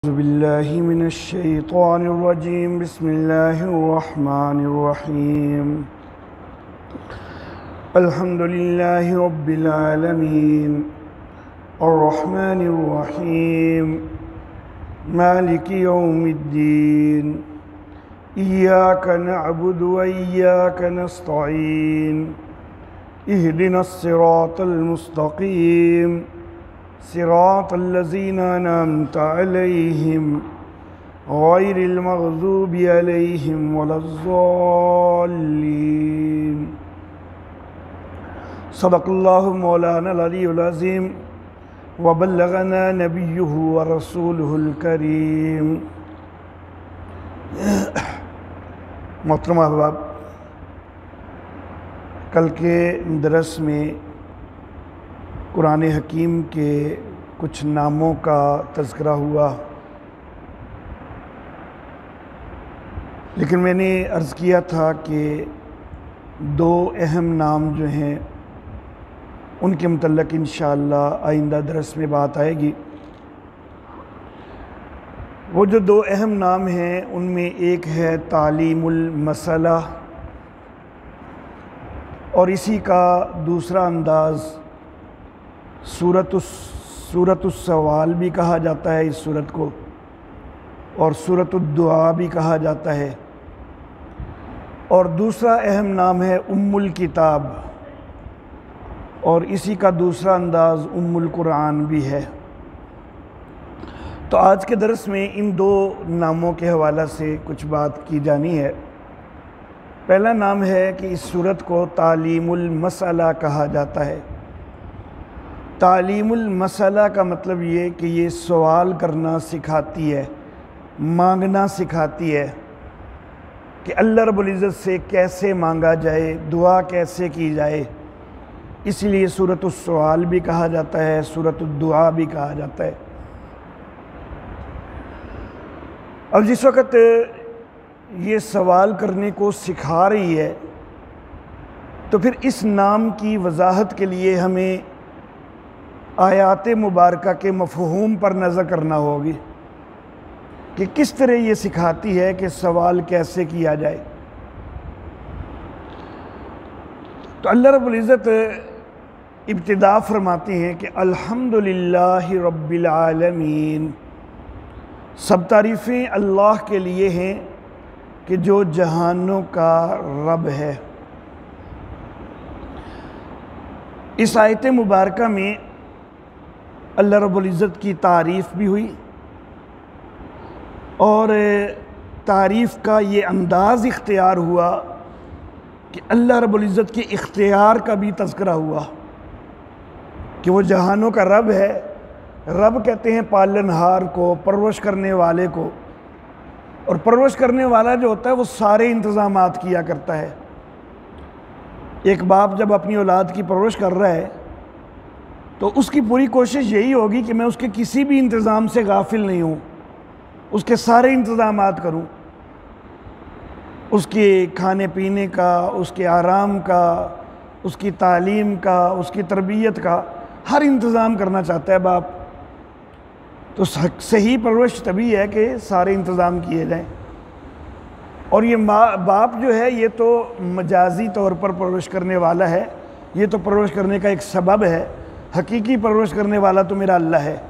बिल्लाहि मिनश्शैतानिर्रजीम बिस्मिल्लाहिर्रहमानिर्रहीम अल्हम्दुलिल्लाहि रब्बिल आलमीन अर्रहमानिर्रहीम मालिकि यौमिद्दीन इय्याका नअबुदु व इय्याका नस्तईन इहदिनस सिरातल मुस्तकीम सिरातल्लज़ीना अनअमत अलैहिम गैरिल मग़ज़ूबि अलैहिम वलज़्ज़ाल्लीन। सदक़ल्लाहु मौलाना अल-अलियुल अज़ीम व बल्लगना नबियुहु व रसूलुहुल करीम। मोहतरम अहबाब, कल के दरस में कुरान हकीम के कुछ नामों का तज़किरा हुआ, लेकिन मैंने अर्ज़ किया था कि दो अहम नाम जो हैं उनके मुतल्लिक़ इंशाअल्लाह आइंदा दरस में बात आएगी। वो जो दो अहम नाम हैं उनमें एक है तालीमुल मसला और इसी का दूसरा अंदाज़ सूरतुस सवाल भी कहा जाता है इस सूरत को, और सूरतुद्दुआ भी कहा जाता है। और दूसरा अहम नाम है उम्मुल किताब, और इसी का दूसरा अंदाज़ उम्मुल कुरान भी है। तो आज के दरस में इन दो नामों के हवाला से कुछ बात की जानी है। पहला नाम है कि इस सूरत को तालीमुल मसला कहा जाता है। तालीमुल मसला का मतलब ये कि ये सवाल करना सिखाती है, मांगना सिखाती है कि अल्लाह रब्बुल इज़्ज़त से कैसे मांगा जाए, दुआ कैसे की जाए। इसलिए सूरतुस सवाल भी कहा जाता है, सूरतुद्दुआ भी कहा जाता है। अब जिस वक़्त ये सवाल करने को सिखा रही है तो फिर इस नाम की वजाहत के लिए हमें आयात मुबारका के मफ़हूम पर नज़र करना होगी कि किस तरह ये सिखाती है कि सवाल कैसे किया जाए। तो अल्लाह रब्बुल इज़्ज़त इब्तिदा फरमाते हैं कि अल्हम्दुलिल्लाहि रब्बिल आलमीन, सब तारीफ़ें अल्लाह के लिए हैं कि जो जहानों का रब है। इस आयत मुबारका में अल्लाह रब्बुल इज़्ज़त की तारीफ़ भी हुई और तारीफ़ का ये अंदाज़ इख्तियार हुआ कि अल्लाह रब्बुल इज़्ज़त के इख्तियार का भी तज़किरा हुआ कि वो जहानों का रब है। रब कहते हैं पालनहार को, परवरिश करने वाले को, और परवरिश करने वाला जो होता है वो सारे इंतज़ामात किया करता है। एक बाप जब अपनी औलाद की परवरिश कर रहा है तो उसकी पूरी कोशिश यही होगी कि मैं उसके किसी भी इंतज़ाम से गाफिल नहीं हूँ, उसके सारे इंतज़ामात करूँ, उसके खाने पीने का, उसके आराम का, उसकी तालीम का, उसकी तरबियत का हर इंतज़ाम करना चाहता है बाप। तो सही परवरिश तभी है कि सारे इंतज़ाम किए जाएं। और ये बाप जो है ये तो मजाजी तौर पर परवरिश करने वाला है, ये तो परवरिश करने का एक सबब है। हकीकी परवरिश करने वाला तो मेरा अल्लाह है,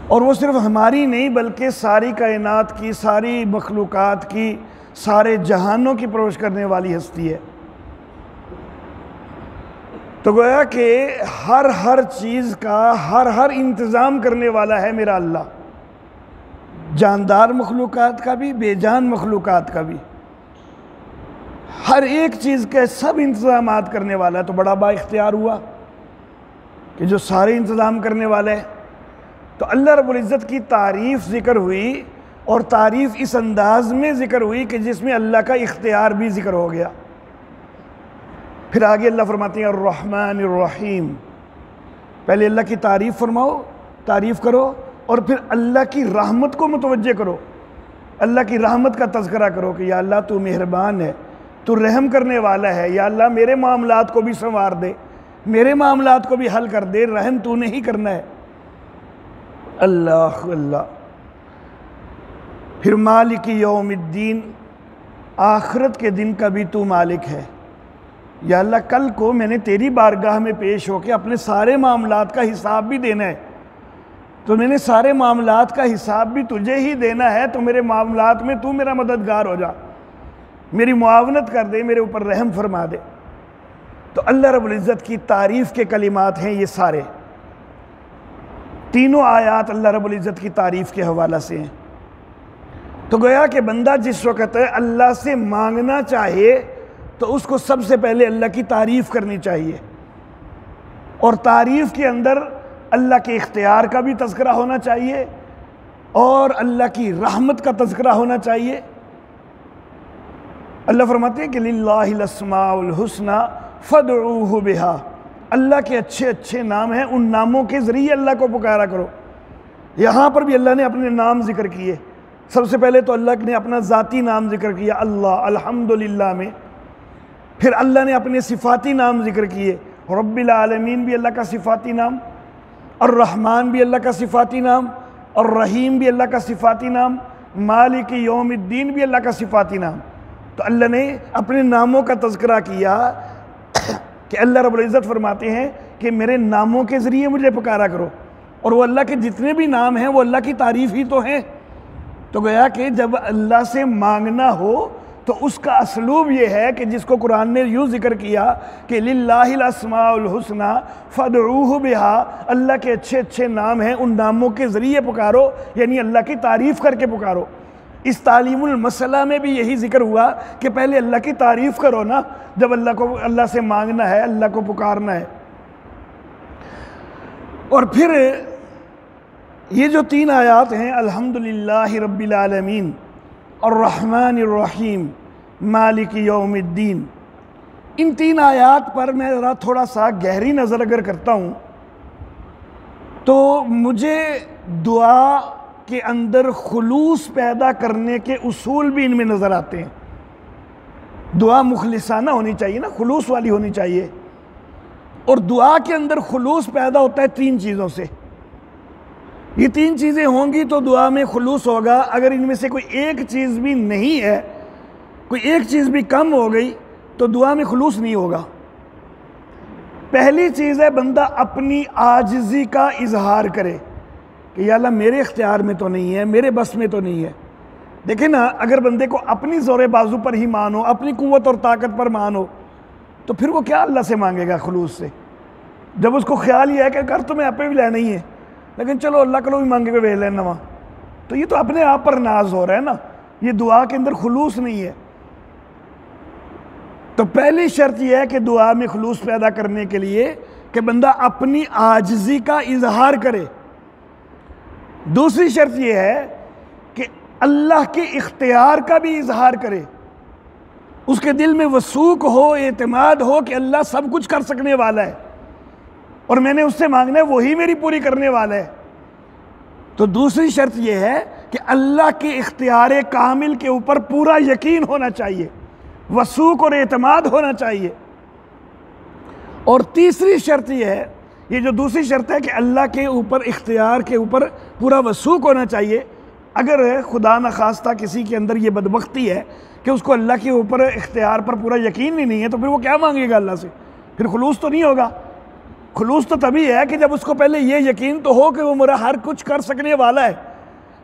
और वो सिर्फ हमारी नहीं बल्कि सारी कायनात की, सारी मखलूक़ात की, सारे जहानों की परवरिश करने वाली हस्ती है। तो गोया कि हर चीज़ का हर इंतज़ाम करने वाला है मेरा अल्लाह, जानदार मखलूक़ात का भी, बेजान मखलूक़ात का भी, हर एक चीज़ के सब इंतज़ामात करने वाला है। तो बड़ा बाइख्तियार हुआ कि जो सारे इंतज़ाम करने वाला है। तो अल्लाह रब्बुल इज़्ज़त की तारीफ़ ज़िक्र हुई, और तारीफ़ इस अंदाज़ में ज़िक्र हुई कि जिसमें अल्लाह का इख्तियार भी ज़िक्र हो गया। फिर आगे अल्लाह फरमाते हैं अर्रहमानिर्रहीम। पहले अल्लाह की तारीफ़ फरमाओ, तारीफ़ करो, और फिर अल्लाह की रहमत को मुतवज्जे करो, अल्लाह की रहमत का तज़किरा करो कि या अल्लाह तू मेहरबान है, तू रहम करने वाला है। या अल्लाह मेरे मामलात को भी संवार दे, मेरे मामलात को भी हल कर दे, रहम तूने ही करना है। अल्लाह अल्लाह। फिर मालिक यौमिद्दीन, आखिरत के दिन का भी तू मालिक है। या अल्लाह कल को मैंने तेरी बारगाह में पेश होकर अपने सारे मामलात का हिसाब भी देना है, तो मैंने सारे मामलात का हिसाब भी तुझे ही देना है, तो मेरे मामलात में तू मेरा मददगार हो जा, मेरी मुआवनत कर दे, मेरे ऊपर रहम फरमा दे। तो अल्लाह रब्बुल इज़्ज़त की तारीफ़ के कलिमात हैं ये सारे, तीनों आयात अल्लाह रब्बुल इज़्ज़त की तारीफ़ के हवाला से हैं। तो गोया कि बंदा जिस वक़्त अल्लाह से मांगना चाहे तो उसको सबसे पहले अल्लाह की तारीफ़ करनी चाहिए, और तारीफ़ के अंदर अल्लाह के इख्तियार का भी तज़किरा होना चाहिए और अल्लाह की रहमत का तज़किरा होना चाहिए। अल्लाह फरमाते हैं कि लिल्लाहिल अस्माउल हुस्ना फदऊहु बिहा, अल्लाह के अच्छे अच्छे नाम हैं, उन नामों के ज़रिए अल्लाह को पुकारा करो। यहाँ पर भी अल्लाह ने अपने नाम जिक्र किए। सबसे पहले तो अल्लाह ने अपना ज़ाती नाम जिक्र किया अल्लाह अल्हम्दुलिल्लाह में, फिर अल्लाह ने अपने सिफ़ाती नाम जिक्र किए, रब्बिल आलमीन भी अल्लाह का सिफ़ाती नाम, और रहमान भी अल्लाह का सिफ़ाती नाम, और रहीम भी अल्लाह का सिफ़ाती नाम, मालिक यौमिद्दीन भी अल्लाह का सिफ़ाती नाम। तो अल्लाह ने अपने नामों का तज़किरा किया कि अल्लाह रब्बुल इज़्ज़त फरमाते हैं कि मेरे नामों के ज़रिए मुझे पुकारा करो, और वो अल्लाह के जितने भी नाम हैं वो अल्लाह की तारीफ़ ही तो हैं। तो गया कि जब अल्लाह से मांगना हो तो उसका असलूब ये है कि जिसको कुरान ने यूँ जिक्र किया कि लिल्लाहिल अस्माउल हुस्ना फदऊहु बिहा, अल्लाह के अच्छे अच्छे नाम हैं, उन नामों के ज़रिए पुकारो, यानी अल्लाह की तारीफ़ करके पुकारो। इस तालीमुल मसला में भी यही जिक्र हुआ कि पहले अल्लाह की तारीफ़ करो ना, जब अल्लाह से मांगना है, अल्लाह को पुकारना है। और फिर ये जो तीन आयात हैं अल्हम्दुलिल्लाहि रब्बिल आलमीन और रहमानिर रहीम मालिक यौमिद्दीन, इन तीन आयात पर मैं ज़रा थोड़ा सा गहरी नज़र अगर करता हूँ तो मुझे दुआ के अंदर खुलूस पैदा करने के उसूल भी इनमें नज़र आते हैं। दुआ मुखलिसाना होनी चाहिए ना, खुलूस वाली होनी चाहिए, और दुआ के अंदर खुलूस पैदा होता है तीन चीज़ों से। ये तीन चीज़ें होंगी तो दुआ में खुलूस होगा। अगर इनमें से कोई एक चीज़ भी नहीं है, कोई एक चीज़ भी कम हो गई तो दुआ में खुलूस नहीं होगा। पहली चीज़ है बंदा अपनी आजिज़ी का इजहार करे कि या अल्लाह मेरे इख्तियार में तो नहीं है, मेरे बस में तो नहीं है। देखें ना, अगर बंदे को अपनी ज़ोर बाजू पर ही मानो, अपनी कुव्वत और ताकत पर मानो, तो फिर वो क्या अल्लाह से मांगेगा खुलूस से। जब उसको ख्याल ये है कि कर तो मैं आपे भी लेना ही है, लेकिन चलो अल्लाह को भी मांगे हुए वे लेना वहाँ, तो ये तो अपने आप पर नाज हो रहा है ना, ये दुआ के अंदर खुलूस नहीं है। तो पहली शर्त यह है कि दुआ में खुलूस पैदा करने के लिए कि बंदा अपनी आजिज़ी का इजहार करे। दूसरी शर्त यह है कि अल्लाह के इख्तियार का भी इजहार करे, उसके दिल में वसूक हो, एतमाद हो कि अल्लाह सब कुछ कर सकने वाला है और मैंने उससे मांगना है, वही मेरी पूरी करने वाला है। तो दूसरी शर्त यह है कि अल्लाह के इख्तियार कामिल के ऊपर पूरा यकीन होना चाहिए, वसूक और एतमाद होना चाहिए। और तीसरी शर्त यह है, ये जो दूसरी शर्त है कि अल्लाह के ऊपर इख्तियार के ऊपर पूरा वसूक होना चाहिए। अगर खुदा न खास्ता किसी के अंदर ये बदबख्ती है कि उसको अल्लाह के ऊपर इख्तियार पर पूरा यकीन ही नहीं है, तो फिर वो क्या मांगेगा अल्लाह से, फिर खुलूस तो नहीं होगा। खुलूस तो तभी है कि जब उसको पहले ये यकीन तो हो कि वो मेरा हर कुछ कर सकने वाला है।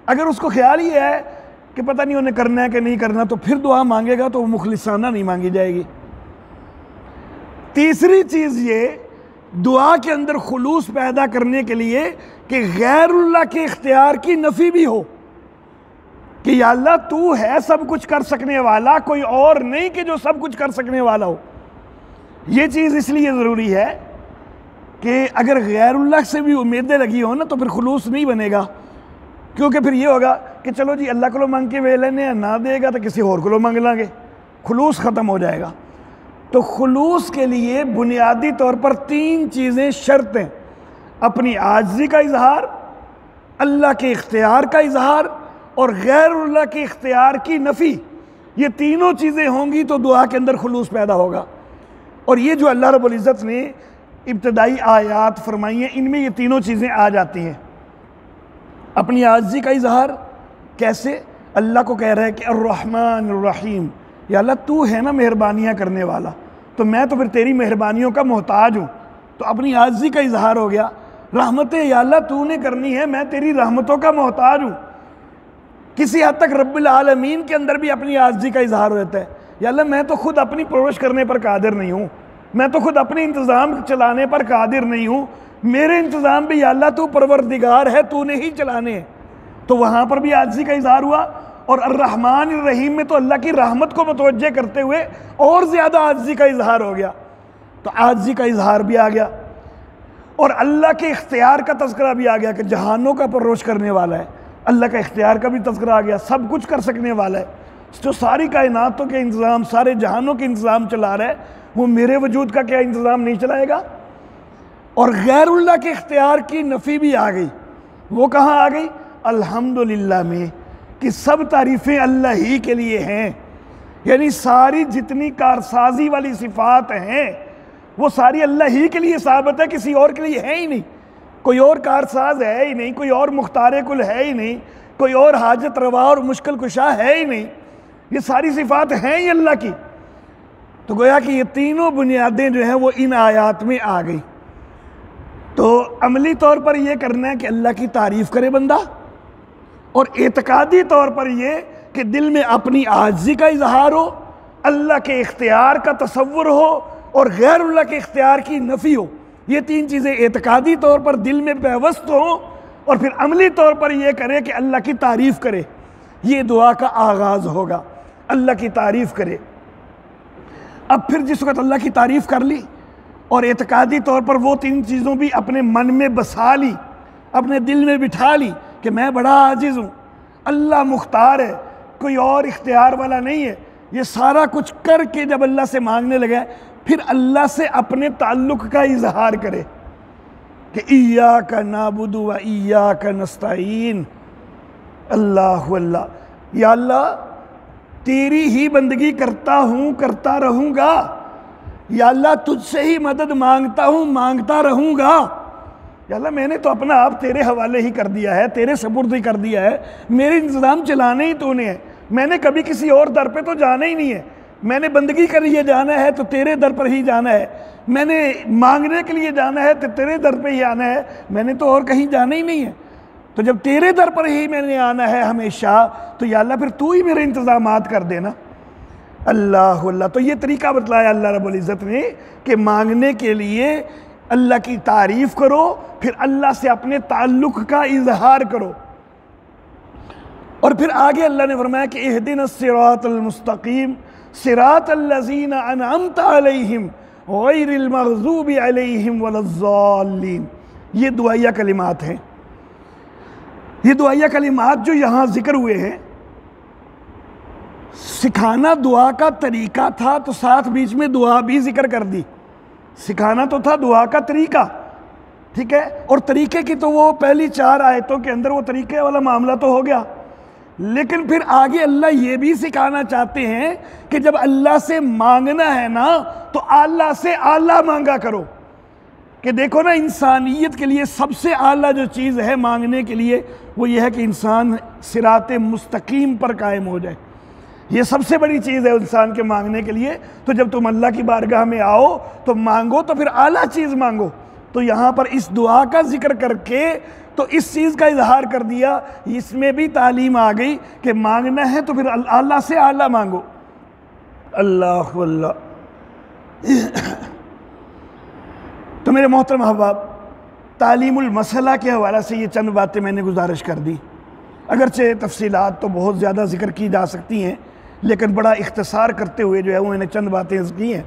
अगर उसको ख्याल ही है कि पता नहीं उन्हें करना है कि नहीं करना, तो फिर दुआ मांगेगा तो वो मुखलिसाना नहीं मांगी जाएगी। तीसरी चीज़ ये दुआ के अंदर खुलूस पैदा करने के लिए कि गैरुल्लाह के इख्तियार की नफ़ी भी हो कि या अल्लाह तू है सब कुछ कर सकने वाला, कोई और नहीं कि जो सब कुछ कर सकने वाला हो। ये चीज़ इसलिए ज़रूरी है कि अगर गैरुल्लाह से भी उम्मीदें लगी हो ना तो फिर खुलूस नहीं बनेगा, क्योंकि फिर ये होगा कि चलो जी अल्लाह को मांग के वे लेने, ना देगा तो किसी और को मांग लेंगे, खुलूस ख़त्म हो जाएगा। तो खुलूस के लिए बुनियादी तौर पर तीन चीज़ें शर्तें, अपनी आजिज़ी का इजहार, अल्लाह के इख्तियार का इजहार और गैरुल्लाह के इख्तियार की नफ़ी, ये तीनों चीज़ें होंगी तो दुआ के अंदर खुलूस पैदा होगा। और ये जो अल्लाह रब्बुल इज़्ज़त ने इब्तदाई आयात फरमाई हैं, इनमें ये तीनों चीज़ें आ जाती हैं। अपनी आजिज़ी का इजहार कैसे? अल्लाह को कह रहा है कि अर्रहमान अर्रहीम, या अल्लाह तू है ना मेहरबानियाँ करने वाला, तो मैं तो फिर तेरी मेहरबानियों का मोहताज हूँ। तो अपनी आजिज़ी का इजहार हो गया। रहमतें या अल्लाह तूने करनी है, मैं तेरी रहमतों का मोहताज हूँ। किसी हद तक रब्बिल आलमीन के अंदर भी अपनी आजिज़ी का इजहार हो जाता है, या अल्लाह मैं तो खुद अपनी परवरिश करने पर कादिर नहीं हूँ, मैं तो खुद अपने इंतज़ाम चलाने पर कादिर नहीं हूँ, मेरे इंतज़ाम भी या अल्लाह तू परवरदिगार है, तूने ही चलाने हैं। तो वहाँ पर भी आजिज़ी का इजहार हुआ। और अर्रहमान अर्रहीम में तो अल्लाह की रहमत को मुतवज्जे करते हुए और ज़्यादा आजिज़ी का इजहार हो गया। तो आजिज़ी का इजहार भी आ गया और अल्लाह के इख्तियार का तज़किरा भी आ गया कि जहानों का परवरिश करने वाला है। अल्लाह का इख्तियार का भी तज़किरा आ गया, सब कुछ कर सकने वाला है, जो सारी कायनातों के इंतज़ाम, सारे जहानों के इंतज़ाम चला रहा है, वो मेरे वजूद का क्या इंतज़ाम नहीं चलाएगा? और गैरुल्लाह के इख्तियार की नफ़ी भी आ गई। वो कहाँ आ गई? अल्हम्दुलिल्लाह में, कि सब तारीफ़ें अल्लाह ही के लिए हैं। यानी सारी जितनी कारसाजी वाली सिफ़ात हैं वो सारी अल्लाह ही के लिए साबित है, किसी और के लिए है ही नहीं। कोई और कारसाज है ही नहीं, कोई और मुख्तार कुल है ही नहीं, कोई और हाजत रवा और मुश्किल कुशा है ही नहीं। ये सारी सिफ़ात हैं ही अल्लाह की। तो गोया कि ये तीनों बुनियादें जो हैं वो इन आयात में आ गई। तो अमली तौर पर यह करना है कि अल्लाह की तारीफ़ करे बंदा, और एतकादी तौर पर यह कि दिल में अपनी आजिज़ी का इजहार हो, अल्लाह के इख्तियार का तसव्वुर हो और गैरुल्लाह के इख्तियार की नफ़ी हो। ये तीन चीज़ें एतकादी तौर पर दिल में पेवस्त हो और फिर अमली तौर पर यह करे कि अल्लाह की तारीफ़ करे। ये दुआ का आगाज़ होगा, अल्लाह की तारीफ़ करे। अब फिर जिस वक्त अल्लाह की तारीफ़ कर ली और एतकादी तौर पर वो तीन चीज़ों भी अपने मन में बसा ली, अपने दिल में बिठा ली कि मैं बड़ा आजिज़ हूँ, अल्लाह मुख्तार है, कोई और इख्तियार वाला नहीं है। ये सारा कुछ करके जब अल्लाह से मांगने लगे, फिर अल्लाह से अपने ताल्लुक़ का इजहार करे कि इय्याका नअबुदु व इय्याका नस्तईन। अल्लाह अल्लाह, या अल्लाह तेरी ही बंदगी करता हूँ, करता रहूँगा, या अल्लाह तुझसे ही मदद मांगता हूँ, मांगता रहूँगा। या अल्लाह मैंने तो अपना आप तेरे हवाले ही कर दिया है, तेरे सपुर्द ही कर दिया है, मेरे इंतज़ाम चलाने ही तूने है, मैंने कभी किसी और दर पे तो जाना ही नहीं है। मैंने बंदगी के लिए जाना है तो तेरे दर पर ही जाना है, मैंने मांगने के लिए जाना है तो तेरे दर पे ही आना है, मैंने तो और कहीं जाना ही नहीं है। तो जब तेरे दर पर ही मैंने आना है हमेशा, तो या अल्लाह फिर तू ही मेरे इंतज़ामात कर देना। अल्लाह अल्लाह। तो ये तरीका बतलाया अल्लाह रब्बुल इज़्ज़त ने कि मांगने के लिए अल्लाह की तारीफ़ करो, फिर अल्लाह से अपने ताल्लुक़ का इजहार करो। और फिर आगे अल्लाह ने फरमाया कि इहदिनस सिरातल मुस्तक़ीम सिरातल लज़ीना अनअमत अलैहिम गैरिल मग़ज़ूबि अलैहिम वलज़्ज़ालिन। ये दुआया कलिमात हैं। ये दुआया कलिमात जो यहाँ ज़िक्र हुए हैं, सिखाना दुआ का तरीका था, तो साथ बीच में दुआ भी जिक्र कर दी। सिखाना तो था दुआ का तरीका, ठीक है, और तरीके की तो वो पहली 4 आयतों के अंदर वो तरीके वाला मामला तो हो गया। लेकिन फिर आगे अल्लाह ये भी सिखाना चाहते हैं कि जब अल्लाह से मांगना है ना, तो अल्लाह से आला मांगा करो। कि देखो ना, इंसानियत के लिए सबसे आला जो चीज़ है मांगने के लिए, वो ये है कि इंसान सिराते मुस्तकीम पर कायम हो जाए। ये सबसे बड़ी चीज़ है इंसान के मांगने के लिए। तो जब तुम अल्लाह की बारगाह में आओ तो मांगो, तो फिर आला चीज़ मांगो। तो यहाँ पर इस दुआ का जिक्र करके तो इस चीज़ का इजहार कर दिया, इसमें भी तालीम आ गई कि मांगना है तो फिर अल्लाह से आला मांगो। अल्लाह अल्लाह। तो मेरे मोहतरम अहबाब, तालीमुल मसला के हवाले से ये चंद बातें मैंने गुजारिश कर दी। अगरचे तफसीलात तो बहुत ज़्यादा जिक्र की जा सकती हैं, लेकिन बड़ा इख्तिसार करते हुए जो है वो मैंने चंद बातें की हैं।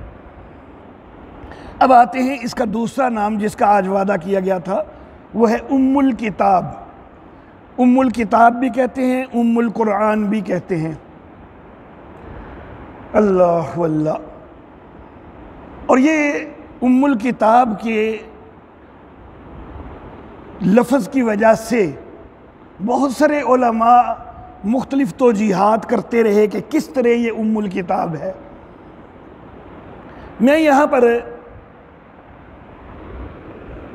अब आते हैं इसका दूसरा नाम जिसका आज वादा किया गया था, वो है उम्मुल किताब। उम्मुल किताब भी कहते हैं, उम्मुल कुरान भी कहते हैं। अल्लाह अल्लाह। और ये उम्मुल किताब के लफ्ज़ की वजह से बहुत सारे उलमा मुख्तलिफ तौजीहात करते रहे कि किस तरह ये उम्मुल किताब है। मैं यहाँ पर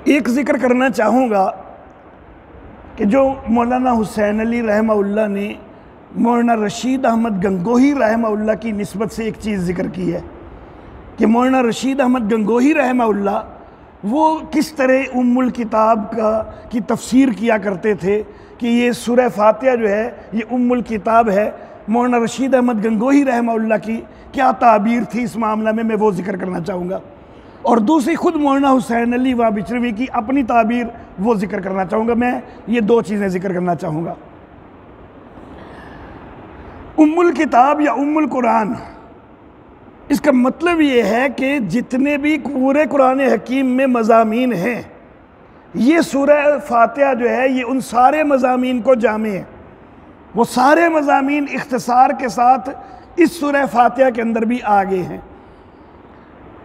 एक ज़िक्र करना चाहूँगा कि जो मौलाना हुसैन अली रहमहुल्लाह ने मौलाना रशीद अहमद गंगोही रहमहुल्लाह की निस्बत से एक चीज़ ज़िक्र की है कि मौलाना रशीद अहमद गंगोही रहमहुल्लाह वो किस तरह उम्मुल किताब की तफसीर किया करते थे कि ये सूरह फातिहा जो है ये उम्मुल किताब है। मौलाना रशीद अहमद गंगोही रहमहुल्लाह की क्या ताबीर थी इस मामला में, मैं वो जिक्र करना चाहूँगा। और दूसरी खुद मौलाना हुसैन अली व बिचरवी की अपनी ताबीर वो जिक्र करना चाहूँगा। मैं ये दो चीज़ें जिक्र करना चाहूँगा। उम्मुल किताब या उम्मुल कुरान, इसका मतलब ये है कि जितने भी पूरे कुरान हकीम में मज़ामीन हैं, ये सूरह फातिहा जो है ये उन सारे मज़ामीन को जामे है। वो सारे मज़ामीन इख्तिसार के साथ इस सूरह फातिहा के अंदर भी आ गए हैं।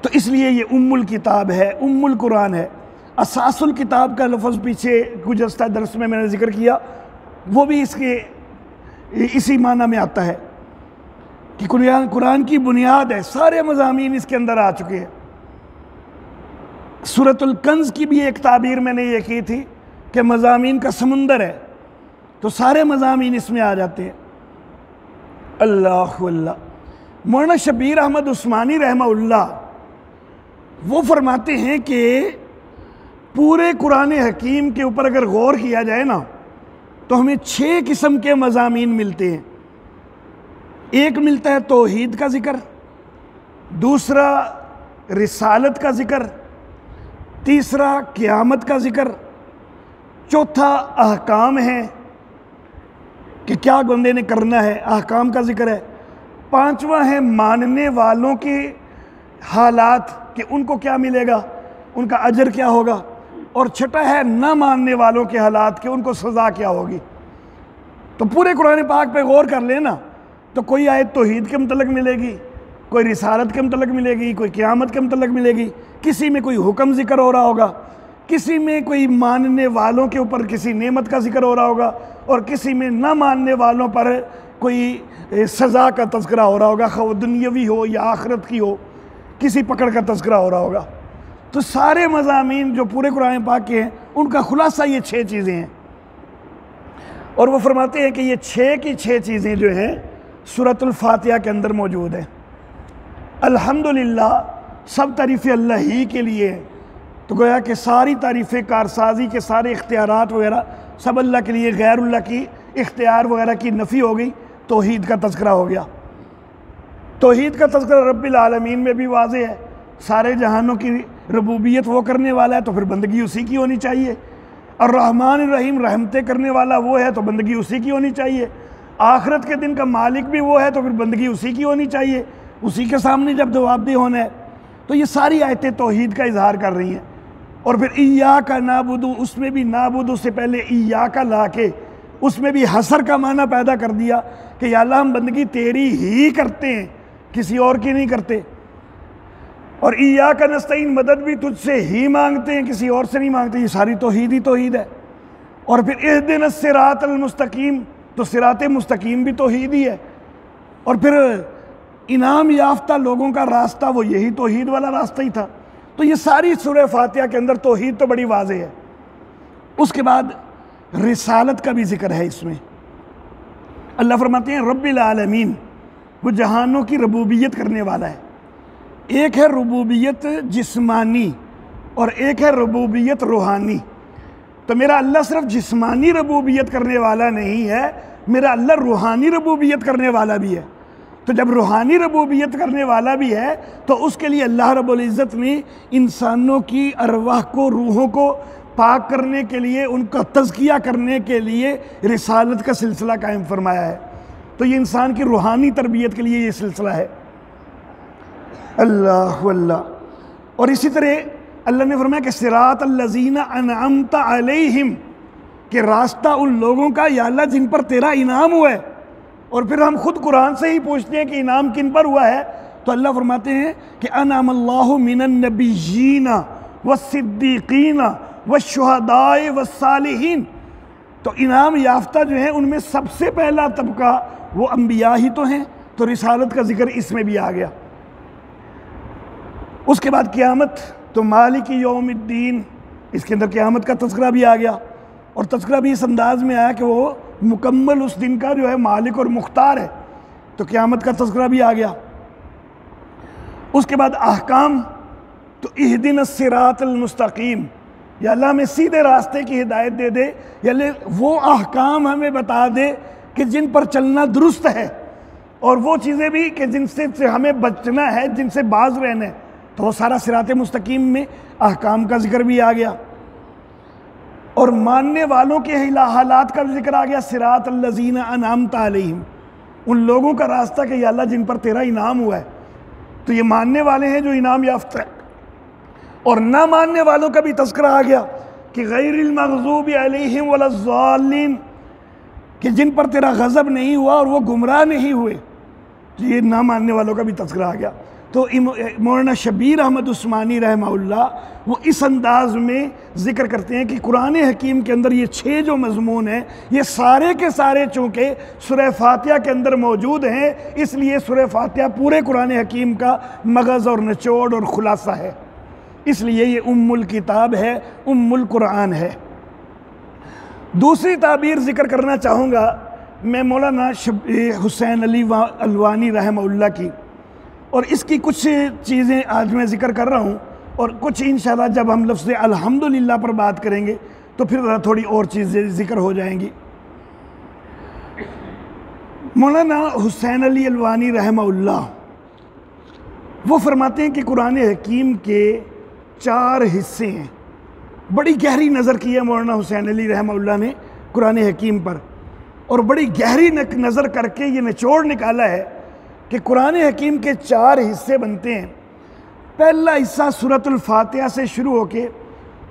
तो इसलिए ये उम्मुल किताब है, उम्मुल कुरान है। असासुल किताब का लफ्ज़ पीछे गुज़श्ता दर्स में मैंने जिक्र किया, वो भी इसके इसी माना में आता है कि कुरान की बुनियाद है। सारे मज़ामीन इसके अंदर आ चुके हैं। सूरतुल कंज़ की भी एक ताबीर मैंने ये की थी कि मज़ामीन का समुंदर है, तो सारे मज़ामीन इसमें आ जाते हैं। अल्लाह अल्लाह। मौलाना शबीर अहमद उस्मानी रहमहुल्लाह वो फरमाते हैं कि पूरे कुरान हकीम के ऊपर अगर गौर किया जाए ना तो हमें 6 किस्म के मज़ामीन मिलते हैं। एक मिलता है तौहीद का ज़िक्र, दूसरा रिसालत का ज़िक्र, तीसरा क़यामत का ज़िक्र, चौथा अहकाम है कि क्या बंदे ने करना है, अहकाम का ज़िक्र है, पांचवा है मानने वालों के हालात कि उनको क्या मिलेगा, उनका अजर क्या होगा, और छठा है ना मानने वालों के हालात कि उनको सज़ा क्या होगी। तो पूरे कुरान पाक पे गौर कर लेना तो कोई आयत तौहीद के मतलब मिलेगी, कोई रिसालत के मतलब मिलेगी, कोई क़यामत के मतलब मिलेगी, किसी में कोई हुक्म ज़िक्र हो रहा होगा, किसी में कोई मानने वालों के ऊपर किसी नेमत का ज़िक्र हो रहा होगा, और किसी में ना मानने वालों पर कोई सज़ा का तज़किरा हो रहा होगा, खा दुनियावी हो या आखिरत की हो, किसी पकड़ का तज़किरा हो रहा होगा। तो सारे मज़ामीन जो पूरे कुरान पाक के हैं उनका खुलासा ये 6 चीज़ें हैं। और वो फरमाते हैं कि ये 6 की 6 चीज़ें जो हैं सूरतुल फातिहा के अंदर मौजूद हैं। अल्हम्दुलिल्लाह, सब तारीफ़ें अल्लाह ही के लिए हैं। तो गोया कि सारी तारीफ़ें, कारसाजी के सारे इख्तियारात वगैरह सब अल्लाह के लिए, गैरुल्लाह की इख्तियार वगैरह की नफ़ी हो गई। तौहीद का तज़किरा हो गया। तौहीद का तज़किरा रब्बिल आलमीन में भी वाज़े है, सारे जहानों की रबूबियत वो करने वाला है तो फिर बंदगी उसी की होनी चाहिए। और रहमान रहीम, रहमतें करने वाला वो है तो बंदगी उसी की होनी चाहिए। आखिरत के दिन का मालिक भी वो है तो फिर बंदगी उसी की होनी चाहिए, उसी के सामने जब जवाबदेह होना है। तो ये सारी आयतें तौहीद का इजहार कर रही हैं। और फिर इय्याका नाबुदु, उसमें भी नाबुदु से पहले इय्याका ला के उसमें भी हसर का माना पैदा कर दिया कि या अल्लाह हम बंदगी तेरी ही करते हैं, किसी और की नहीं करते। और इय्याका नस्तईन, मदद भी तुझसे ही मांगते हैं, किसी और से नहीं मांगते। ये सारी तौहीद ही तौहीद है। और फिर इहदिनस सिरातल मुस्तकीम, तो सिरात मुस्तकीम भी तौहीद ही है। और फिर इनाम याफ्ता लोगों का रास्ता, वो यही तौहीद वाला रास्ता ही था। तो ये सारी सूरह फातिहा के अंदर तौहीद तो बड़ी वाज़े है। उसके बाद रिसालत का भी जिक्र है इसमें। अल्लाह फरमाते हैं रब्बिल आलमीन, वो जहानों की रबूबियत करने वाला है। एक है रबूबियत जिस्मानी और एक है रबूबियत रूहानी। तो मेरा अल्लाह सिर्फ जिस्मानी रबूबियत करने वाला नहीं है, मेरा अल्लाह रूहानी रबूबियत करने वाला भी है। तो जब रूहानी रबूबियत करने वाला भी है तो उसके लिए अल्लाह रब्बुल इज़्ज़त ने इंसानों की अरवाह को, रूहों को पाक करने के लिए, उनका तज़किया करने के लिए रिसालत का सिलसिला कायम फरमाया है। तो ये इंसान की रूहानी तरबियत के लिए ये सिलसिला है। अल्लाह अल्लाह। और इसी तरह अल्लाह ने फरमाया कि सिरात अल्लज़ीना अनअमता अलैहिम, कि रास्ता उन लोगों का या अल्लाह जिन पर तेरा इनाम हुआ है। और फिर हम खुद कुरान से ही पूछते हैं कि इनाम किन पर हुआ है, तो अल्लाह फरमाते हैं कि अनअमल्लाहु मिनन नबिय्यीना वस्सिद्दीक़ीना वश्शुहदाए वस्सालिहीन। तो इनाम याफ्ता जो है उनमें सबसे पहला तबका वो अंबिया ही तो हैं। तो रिसालत का जिक्र इसमें भी आ गया। उसके बाद क़यामत, तो मालिक यौमिद्दीन, इसके अंदर क़यामत का तज़किरा भी आ गया। और तज़किरा भी इस अंदाज में आया कि वो मुकम्मल उस दिन का जो है मालिक और मुख्तार है, तो क़यामत का तज़किरा भी आ गया। उसके बाद अहकाम, तो इहदिन सिरातल मुस्तकीम, या अल्लाह हमें सीधे रास्ते की हिदायत दे दे, या वो अहकाम हमें बता दे कि जिन पर चलना दुरुस्त है, और वो चीज़ें भी कि जिनसे हमें बचना है, जिनसे बाज रहना है। तो वो सारा सिरात मुस्तकीम में अहकाम का जिक्र भी आ गया, और मानने वालों के हालात का भी जिक्र आ गया। सिरात अल्लज़ीना अनअमता अलैहिम, उन लोगों का रास्ता कि या अल्लाह जिन पर तेरा इनाम हुआ है, तो ये मानने वाले हैं जो इनाम याफ्ता है। और ना मानने वालों का भी तज़किरा आ गया कि गैरिल मग़ज़ूबि अलैहिम वलज़्ज़ालिन, कि जिन पर तेरा गज़ब नहीं हुआ और वो गुमराह नहीं हुए, तो ये ना मानने वालों का भी तज़किरा आ गया। तो मौलाना शबीर अहमद उस्मानी रहमहुल्लाह वो इस अंदाज में ज़िक्र करते हैं कि कुरान हकीम के अंदर ये 6 जो मज़मून हैं, ये सारे के सारे चूँकि सूरह फातिहा के अंदर मौजूद हैं, इसलिए सूरह फातिहा पूरे कुरान हकीम का मगज़ और निचोड़ और ख़ुलासा है, इसलिए ये उम्मुल किताब है, उम्मुल कुरान है। दूसरी ताबीर ज़िक्र करना चाहूँगा मैं मौलाना हुसैन अली अलवानी रहमहुल्लाह की, और इसकी कुछ चीज़ें आज मैं ज़िक्र कर रहा हूँ, और कुछ इंशाअल्लाह जब हम लफ्ज़ अल्हम्दुलिल्लाह पर बात करेंगे तो फिर थोड़ी और चीज़ें ज़िक्र हो जाएंगी। मौलाना हुसैन अली अलवानी रहमहुल्लाह वो फरमाते हैं कि कुरान हकीम के 4 हिस्से हैं। बड़ी गहरी नज़र की है मौलाना हुसैन अली रहमहुल्लाह ने कुरान हकीम पर, और बड़ी गहरी नज़र करके ये निचोड़ निकाला है कि कुरान हकीम के 4 हिस्से बनते हैं। पहला हिस्सा सूरतुल फातिहा से शुरू होके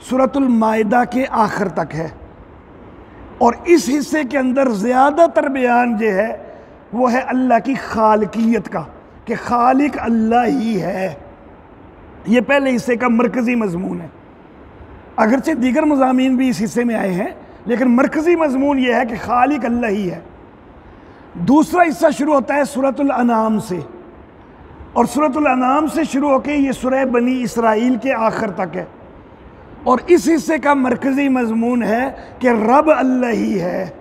सूरतुल माइदा के आखिर तक है, और इस हिस्से के अंदर ज़्यादातर बयान जो है वो है अल्लाह की खालिकियत का, कि खालिक अल्लाह ही है। ये पहले हिस्से का मरकज़ी मज़मून है। अगरचे दीगर मज़ामीन भी इस हिस्से में आए हैं, लेकिन मरकज़ी मज़मून ये है कि खालिक अल्लाह ही है। दूसरा हिस्सा शुरू होता है सूरतुल अनाम से, और सूरतुल अनाम से शुरू होकर ये सूरह बनी इसराइल के आखिर तक है, और इस हिस्से का मरकज़ी मज़मून है कि रब अल्लाह ही है।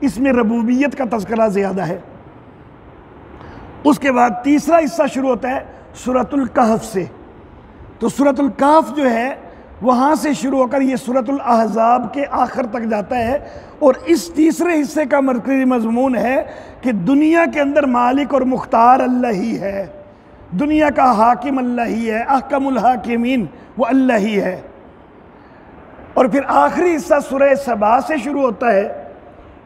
इसमें रबूबियत का तज़किरा ज़्यादा है। उसके बाद तीसरा हिस्सा शुरू होता है सूरतुल कहफ से, तो सूरतुल कहफ जो है वहाँ से शुरू होकर ये सूरतुल अहज़ाब के आखिर तक जाता है, और इस तीसरे हिस्से का मरकज़ी मज़मून है कि दुनिया के अंदर मालिक और मुख्तार अल्लाह ही है, दुनिया का हाकिम अल्लाह ही है, अहकमुल हाकिमीन वो अल्लाह ही है। और फिर आखिरी हिस्सा सूरह सबा से शुरू होता है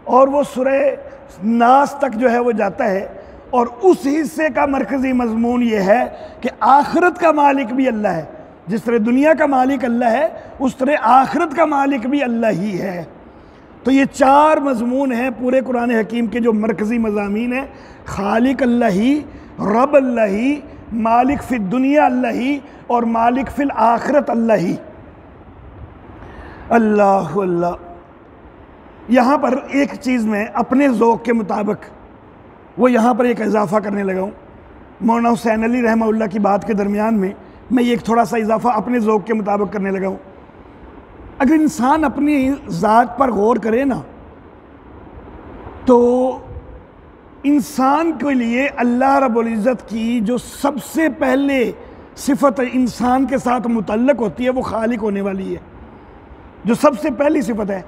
और वो सूरह नास तक जो है वो जाता है, और उस हिस्से का मरकज़ी मज़मून ये है कि आखिरत का मालिक भी अल्लाह है। जिस तरह दुनिया का मालिक अल्लाह है, उस तरह आखिरत का मालिक भी अल्लाह ही है। तो ये 4 मज़मून हैं पूरे कुरान हकीम के जो मरकज़ी मज़ामीन हैं, खालिक अल्लाह ही, रब अल्लाह ही, मालिक फ़िल दुनिया अल्लाह ही, और मालिक फ़िल आखिरत अल्लाह ही। अल्लाह अल्लाह। यहाँ पर एक चीज़ में अपने ज़ौक़ के मुताबिक वो यहाँ पर एक इजाफ़ा करने लगा हूँ। मौलाना हुसैन अली रहमहुल्लाह की बात के दरमियान में मैं एक थोड़ा सा इजाफ़ा अपने ज़ौक़ के मुताबिक करने लगा हूँ। अगर इंसान अपनी ज़ात पर गौर करे ना, तो इंसान के लिए अल्लाह रब्बुल इज़्ज़त की जो सबसे पहले सिफ़त इंसान के साथ मुतल्लक़ होती है वो खालिक होने वाली है। जो सबसे पहली सिफ़त है,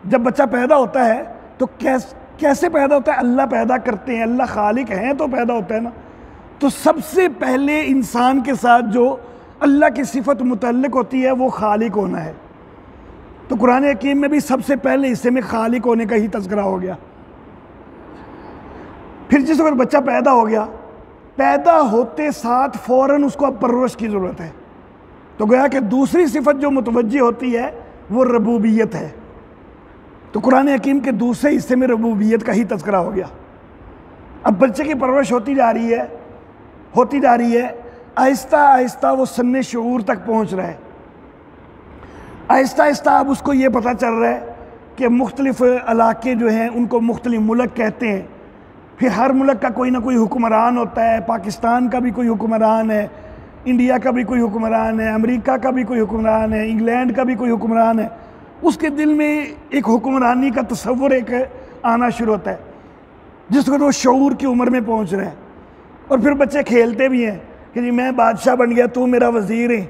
जब बच्चा पैदा होता है तो कैसे पैदा होता है? अल्लाह पैदा करते हैं, अल्लाह खालिक हैं तो पैदा होता है ना। तो सबसे पहले इंसान के साथ जो अल्लाह की सिफ़त मुतल्लिक़ होती है वो खालिक होना है। तो कुरान हकीम में भी सबसे पहले हिस्से में खालिक होने का ही तज़किरा हो गया। फिर जिस वक्त बच्चा पैदा हो गया, पैदा होते साथ फ़ौरन उसको अब परवरिश की ज़रूरत है। तो गोया कि दूसरी सिफ़त जो मुतवज्जी होती है वो रबूबियत है। तो कुरान हकीम के दूसरे हिस्से में रबूबियत का ही तज़किरा हो गया। अब बच्चे की परवरिश होती जा रही है, आहिस्ता आहिस्ता वो सन्ने शऊर तक पहुँच रहा है। आहिस्ता आहिस्ता अब उसको ये पता चल रहा है कि मुख्तलिफ़ इलाके जो हैं उनको मुख्तलिफ़ मुल्क कहते हैं। फिर हर मुल्क का कोई ना कोई हुक्मरान होता है। पाकिस्तान का भी कोई हुक्मरान है, इंडिया का भी कोई हुक्मरान है, अमेरिका का भी कोई हुक्मरान है, इंग्लैंड का भी कोई हुक्मरान है। उसके दिल में एक हुक्मरानी का तस्वुर एक आना शुरू होता है, जिस वक्त वो शऊर की उम्र में पहुंच रहा है। और फिर बच्चे खेलते भी हैं कि जी मैं बादशाह बन गया, तू मेरा वज़ीर है,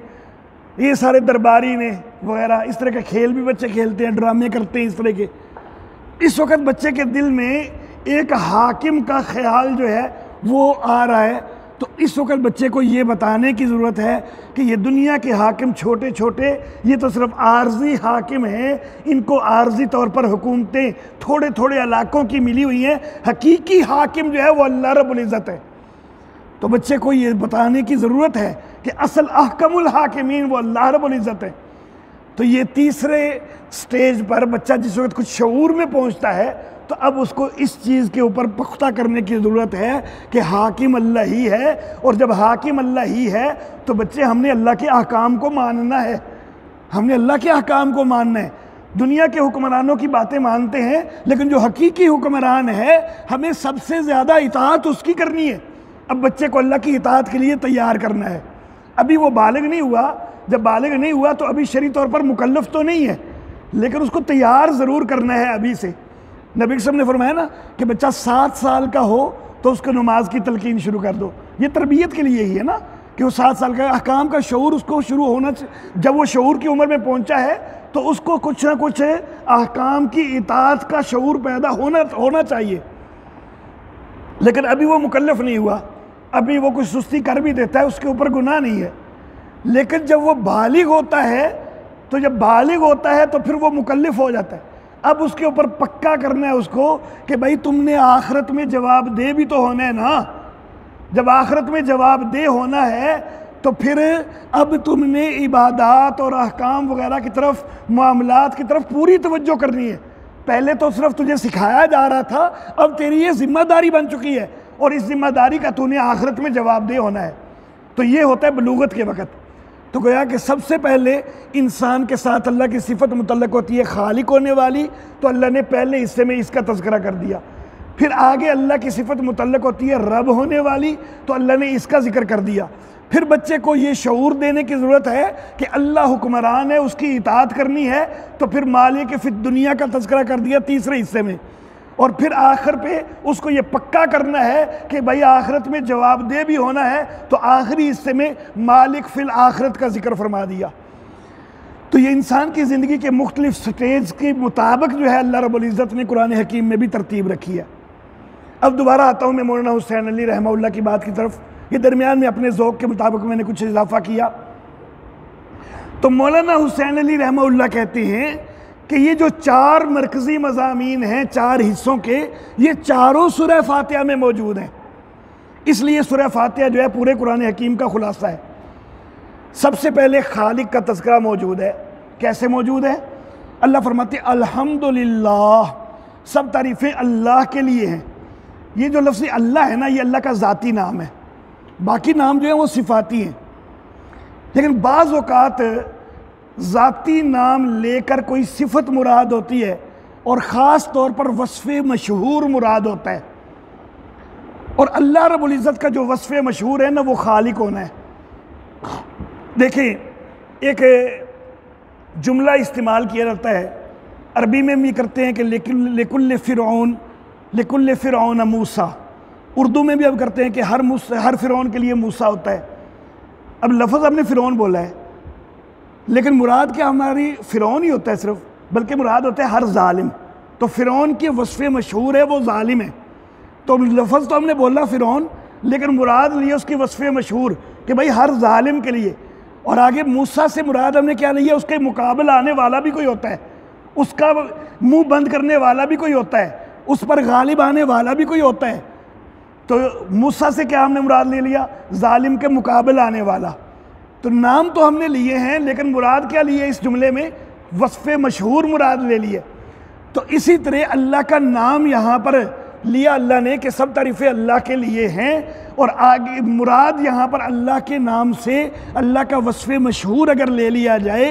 ये सारे दरबारी ने वगैरह, इस तरह के खेल भी बच्चे खेलते हैं, ड्रामे करते हैं इस तरह के। इस वक्त बच्चे के दिल में एक हाकिम का ख्याल जो है वो आ रहा है। तो इस वक्त बच्चे को ये बताने की ज़रूरत है कि ये दुनिया के हाकिम छोटे छोटे, ये तो सिर्फ आर्जी हाकिम हैं, इनको आर्जी तौर पर हुकूमतें थोड़े थोड़े इलाकों की मिली हुई हैं, हकीकी हाकिम जो है वो अल्लाह रब्बुल इज़्ज़त है। तो बच्चे को ये बताने की ज़रूरत है कि असल अहकमुल हाकिमीन वो अल्लाह रब्बुल इज़्ज़त है। तो ये तीसरे स्टेज पर बच्चा जिस वक्त कुछ शऊर में पहुंचता है, तो अब उसको इस चीज़ के ऊपर पुख्ता करने की ज़रूरत है कि हाकिम अल्लाह ही है। और जब हाकिम अल्लाह ही है तो बच्चे हमने अल्लाह के अहकाम को मानना है, हमने अल्लाह के अहकाम को मानना है। दुनिया के हुक्मरानों की बातें मानते हैं, लेकिन जो हकीकी हुक्मरान है हमें सबसे ज़्यादा इताअत उसकी करनी है। अब बच्चे को अल्लाह की इताअत के लिए तैयार करना है। अभी वो बालिग नहीं हुआ, जब बालिग नहीं हुआ तो अभी शरई तौर पर मुकल्लफ तो नहीं है, लेकिन उसको तैयार ज़रूर करना है अभी से। नबी सल्लल्लाहु अलैहि वसल्लम ने फरमाया ना कि बच्चा 7 साल का हो तो उसको नमाज की तलकीन शुरू कर दो। ये तरबियत के लिए ही है ना कि वो 7 साल का अहकाम का शऊर उसको शुरू होना। जब वो शऊर की उम्र में पहुंचा है तो उसको कुछ ना कुछ अहकाम की इताअत का शऊर पैदा होना चाहिए। लेकिन अभी वो मुकल्लफ नहीं हुआ, अभी वो कुछ सुस्ती कर भी देता है, उसके ऊपर गुनाह नहीं है। लेकिन जब वो बालिग होता है, तो जब बालिग होता है तो फिर वो मुकल्लिफ हो जाता है। अब उसके ऊपर पक्का करना है उसको कि भाई तुमने आखिरत में जवाब दे भी तो होना है ना। जब आखिरत में जवाब दे होना है तो फिर अब तुमने इबादात और अहकाम वगैरह की तरफ, मामलात की तरफ पूरी तवज्जो करनी है। पहले तो सिर्फ तुझे सिखाया जा रहा था, अब तेरी ये जिम्मेदारी बन चुकी है और इस जिम्मेदारी का तूने आखिरत में जवाब दे होना है। तो ये होता है बलूगत के वक़्त। तो गोया कि सबसे पहले इंसान के साथ अल्लाह की सिफत मुतल्लक होती है खालिक होने वाली, तो अल्लाह ने पहले हिस्से में इसका तज़किरा कर दिया। फिर आगे अल्लाह की सिफत मुतल्लक होती है रब होने वाली, तो अल्लाह ने इसका जिक्र कर दिया। फिर बच्चे को ये शऊर देने की ज़रूरत है कि अल्लाह हुक्मरान है, उसकी इताअत करनी है। तो फिर मालिक फिर दुनिया का तज़किरा कर दिया तीसरे हिस्से में। और फिर आखिर पे उसको ये पक्का करना है कि भाई आखिरत में जवाबदेह भी होना है, तो आखिरी हिस्से में मालिक फिल आखिरत का जिक्र फरमा दिया। तो ये इंसान की ज़िंदगी के मुख्तलिफ स्टेज के मुताबिक जो है अल्लाह रब्बुल इज़्ज़त ने कुरान हकीम में भी तरतीब रखी है। अब दोबारा आता हूँ मैं मौलाना हुसैन अली रहमहुल्लाह की बात की तरफ। ये दरमियान में अपने ज़ौक़ के मुताबिक मैंने कुछ इजाफा किया। तो मौलाना हुसैन अली रहमहुल्लाह कहते हैं कि ये जो 4 मरकज़ी मज़ामीन हैं 4 हिस्सों के, ये चारों सूरह फातिहा में मौजूद हैं। इसलिए सूरह फातिहा जो है पूरे कुरान हकीम का खुलासा है। सबसे पहले खालिक का तज़किरा मौजूद है। कैसे मौजूद है? अल्लाह फरमाते अल्हम्दुलिल्लाह, सब तारीफ़ें अल्लाह के लिए हैं। ये जो लफ्ज़ अल्लाह है ना, ये अल्लाह का ज़ाती नाम है। बाकी नाम जो है वो सिफ़ाती हैं, लेकिन बाज़ औक़ात ज़ाती नाम लेकर कोई सिफत मुराद होती है और ख़ास तौर पर वस्फ़े मशहूर मुराद होता है। और अल्लाह रब्बुल इज़्ज़त का जो वस्फ़े मशहूर है ना, वो खालिक होना है। देखें, एक जुमला इस्तेमाल किया जाता है, अरबी में भी करते हैं कि लिकुल्ल फ़िरऔन मूसा। उर्दू में भी अब करते हैं कि हर फ़िरौन के लिए मूसा होता है। अब लफ्ज़ हमने फ़िरौन बोला है, लेकिन मुराद क्या हमारी फ़िरौन ही होता है सिर्फ, बल्कि मुराद होता है हर ज़ालिम। तो फ़िरौन के वस्फ़े मशहूर है वो ज़ालिम है। तो लफ्ज़ तो हमने बोला फ़िरौन, लेकिन मुराद लिया उसकी वस्फ़े मशहूर कि भाई हर ज़ालिम के लिए। और आगे मूसा से मुराद हमने क्या लिया, उसके मुकाबला आने वाला भी कोई होता है, उसका मुँह बंद करने वाला भी कोई होता है, उस पर गालिब आने वाला भी कोई होता है। तो मूसा से क्या हमने मुराद ले लिया? ज़ालिम के मुकाबला आने वाला। तो नाम तो हमने लिए हैं, लेकिन मुराद क्या लिए इस जुमले में? वस्फ़े मशहूर मुराद ले लिए। तो इसी तरह अल्लाह का नाम यहाँ पर लिया अल्लाह ने कि सब तारीफ़ें अल्लाह के लिए हैं, और आगे मुराद यहाँ पर अल्लाह के नाम से अल्लाह का वस्फ़े मशहूर अगर ले लिया जाए,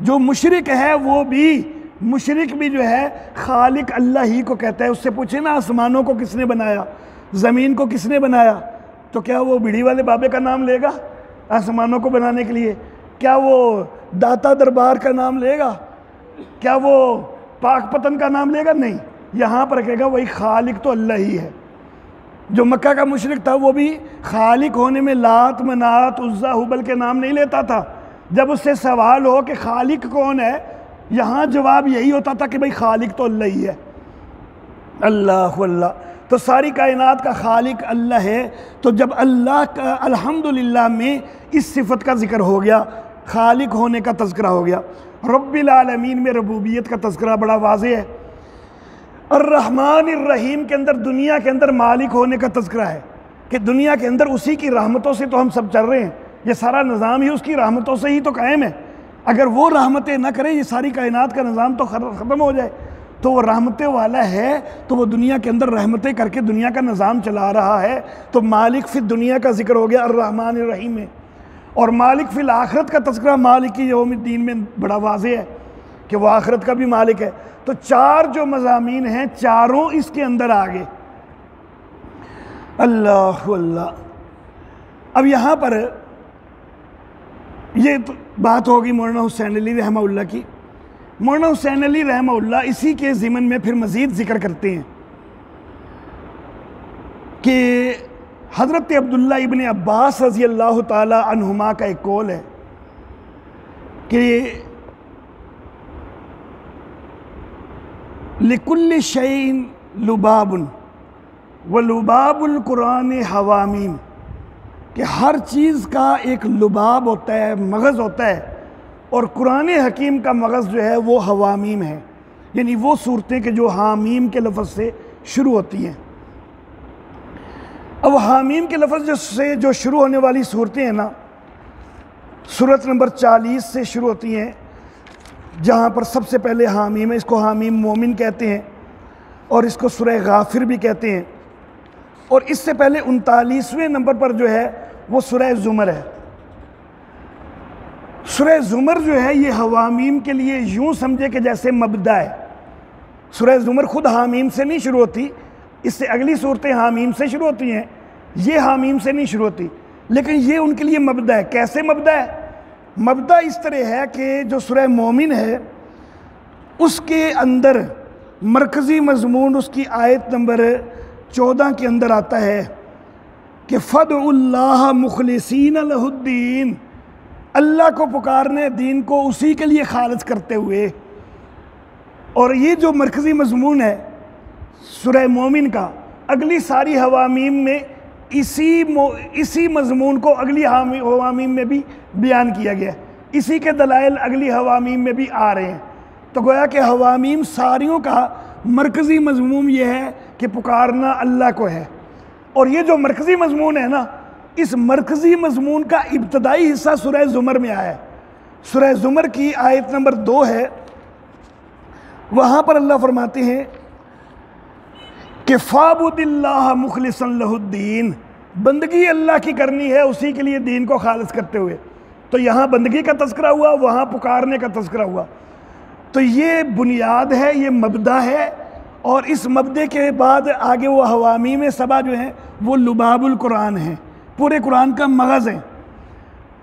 जो मुशरिक है वो भी, मुशरिक भी जो है खालिक अल्लाह ही को कहता है। उससे पूछे ना आसमानों को किसने बनाया, ज़मीन को किसने बनाया, तो क्या वो बीड़ी वाले बाबे का नाम लेगा? आसमानों को बनाने के लिए? क्या वो दाता दरबार का नाम लेगा? क्या वो पाक पतन का नाम लेगा? नहीं, यहाँ पर कहेगा वही खालिक तो अल्लाह ही है। जो मक्का का मुशरिक था वो भी खालिक होने में लात, मनात, उज़्ज़ा, हुबल के नाम नहीं लेता था। जब उससे सवाल हो कि खालिक कौन है, यहाँ जवाब यही होता था कि भाई खालिक तो अल्लाह ही है। अल्लाह अल्लाह, तो सारी कायनात का खालिक अल्लाह है। तो जब अल्लाह का अल्हम्दुलिल्लाह में इस सिफत का जिक्र हो गया, खालिक होने का तज़किरा हो गया, रब्बिल आलमीन में रबूबियत का तज़किरा बड़ा वाज़ेह है। अर्रहमान अर्रहीम के अंदर दुनिया के अंदर मालिक होने का तज़किरा है कि दुनिया के अंदर उसी की रहमतों से तो हम सब चल रहे हैं। ये सारा निज़ाम ही उसकी रहमतों से ही तो कायम है। अगर वो रहमतें ना करे, ये सारी कायनात का निज़ाम तो ख़त्म हो जाए। तो वो रहमतें वाला है, तो वो दुनिया के अंदर रहमतें करके दुनिया का निज़ाम चला रहा है। तो मालिक फिर दुनिया का जिक्र हो गया अर्रहमान अर्रहीम में। और मालिक फिल आखरत का तज़किरा मालिक यौमिद्दीन में बड़ा वाज़ेह है कि वो आखरत का भी मालिक है। तो चार जो मज़ामीन हैं, चारों इसके अंदर आ गए। अल्लाह अल्लाह। अब यहाँ पर ये तो बात होगी मौलाना हुसैन अली रहमहुल्लाह की। मौलाना हुसैन अली रहमहुल्लाह इसी के ज़िमन में फिर मज़ीद ज़िक्र करते हैं कि हज़रत अब्दुल्ला इब्न अब्बास रज़ी अल्लाह ताला अन्हुमा का एक कौल है कि लिकुल्लि शैइन लुबाबुन व लुबाबुल कुरान हवामीम, कि हर चीज़ का एक लुबाब होता है, मगज़ होता है, और कुरान हकीम का मगज़ जो है वो हवामीम है, यानी वो सूरतें कि जो हामीम के लफ्ज़ से शुरू होती हैं। अब हामीम के लफ्ज़ से जो शुरू होने वाली सूरतें हैं ना, सूरत नंबर 40 से शुरू होती हैं, जहाँ पर सबसे पहले हामीम है। इसको हामीम मोमिन कहते हैं और इसको सूरह गाफिर भी कहते हैं। और इससे पहले 39वें नंबर पर जो है वो सूरह ज़ुमर है। सूरह ज़ुमर जो है ये हवामीम के लिए यूँ समझे कि जैसे मबदा है। सूरह ज़ुमर खुद हामीम से नहीं शुरू होती, इससे अगली सूरतें हामीम से शुरू होती हैं, ये हामीम से नहीं शुरू होती, लेकिन ये उनके लिए मबदा है। कैसे मबदा है? मबदा इस तरह है कि जो सूरह मोमिन है उसके अंदर मरकज़ी मज़मून उसकी आयत नंबर 14 के अंदर आता है कि फ़दउल्लाह मुखलिसीन लहुद्दीन, अल्लाह को पुकारने, दीन को उसी के लिए खालिज करते हुए। और ये जो मरकज़ी मज़मून है सूरह मोमिन का, अगली सारी हवामीम में इसी मज़मून को अगली हवामीम में भी बयान किया गया। इसी के दलाइल अगली हवामीम में भी आ रहे हैं। तो गोया कि हवामीम सारियों का मरकज़ी मज़मून ये है कि पुकारना अल्लाह को है। और ये जो मरकज़ी मज़मून है ना, इस मरकज़ी मज़मून का इब्तदाई हिस्सा सूरह ज़ुमर में आया है। सूरह ज़ुमर की आयत नंबर 2 है, वहाँ पर अल्लाह फरमाते हैं कि फ़ाबुदिल्लाह मुखलिसन लहुद्दीन, बंदगी अल्लाह की करनी है उसी के लिए दीन को खालिज करते हुए। तो यहाँ बंदगी का तज़किरा हुआ, वहाँ पुकारने का तज़किरा हुआ। तो ये बुनियाद है, ये मबदा है। और इस मबदे के बाद आगे वो हवामी में सबा जो हैं वो लुबाबुल कुरान हैं, पूरे कुरान का मगज़ है।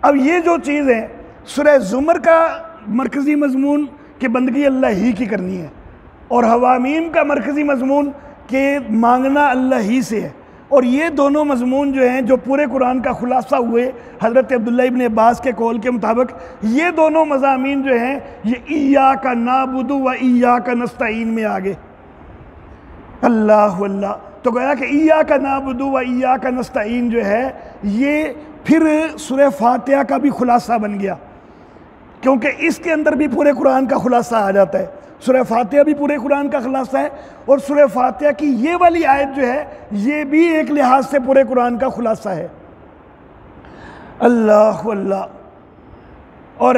अब ये जो चीज़ है, सूरह ज़ुमर का मरकज़ी मज़मून कि बंदगी अल्लाह ही की करनी है, और हवामीम का मरकज़ी मज़मून कि मांगना अल्लाह ही से है। और ये दोनों मज़मून जो हैं, जो पूरे कुरान का खुलासा हुए हज़रत अब्दुल्ला इब्न अब्बास के कौल के मुताबिक, ये दोनों मज़ामीन जो हैं ये इय्याका नाबुदु व इय्याका नस्तईन में आ गए। अल्लाह अल्लाह। तो गया कि इय्याका नाबुदु व इय्याका नस्तईन जो है ये फिर सूरह फातिहा का भी खुलासा बन गया, क्योंकि इसके अंदर भी पूरे कुरान का खुलासा आ जाता है। सूरह फातिहा भी पूरे कुरान का खुलासा है, और सूरह फातिहा की ये वाली आयत जो है ये भी एक लिहाज से पूरे कुरान का खुलासा है। अल्लाह अल्लाह। और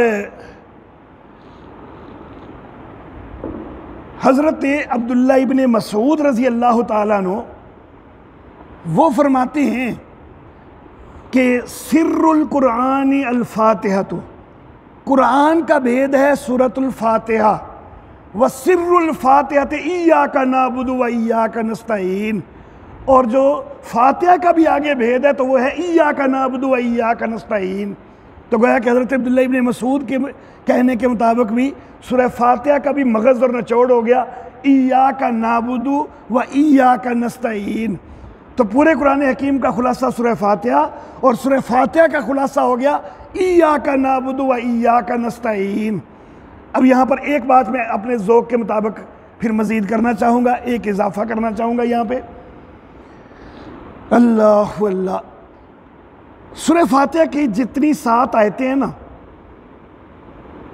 हज़रत अब्दुल्ला इब्न मसूद रज़ी अल्लाह ताला अन्हु वो फरमाते हैं कि सिर्रुल कुरान अल फातिहा, तो कुरान का भेद है सूरतुल फातिहा। व सिर्रुल फातिहा इय्याका नाबुदु व इय्याका नस्तईन, और जो फातिहा का भी आगे भेद है तो वो है इय्याका नअबुदु व इय्याका नस्तईन। तो गोया कि हज़रत अब्दुल्लाह इब्न मसूद के कहने के मुताबिक भी सूरह फातिहा का भी मगज़ और निचोड़ हो गया इय्याका नअबुदु व इय्याका नस्तईन। तो पूरे कुरान हकीम का खुलासा सूरह फातिहा, और सूरह फातिहा का खुलासा हो गया इय्याका नअबुदु व इय्याका नस्तईन। अब यहाँ पर एक बात मैं अपने ज़ौक़ के मुताबिक फिर मज़ीद करना चाहूँगा, एक इजाफ़ा करना चाहूँगा यहाँ पे। अल्लाह अल्लाह, सूरह फातिहा की जितनी 7 आयतें हैं ना,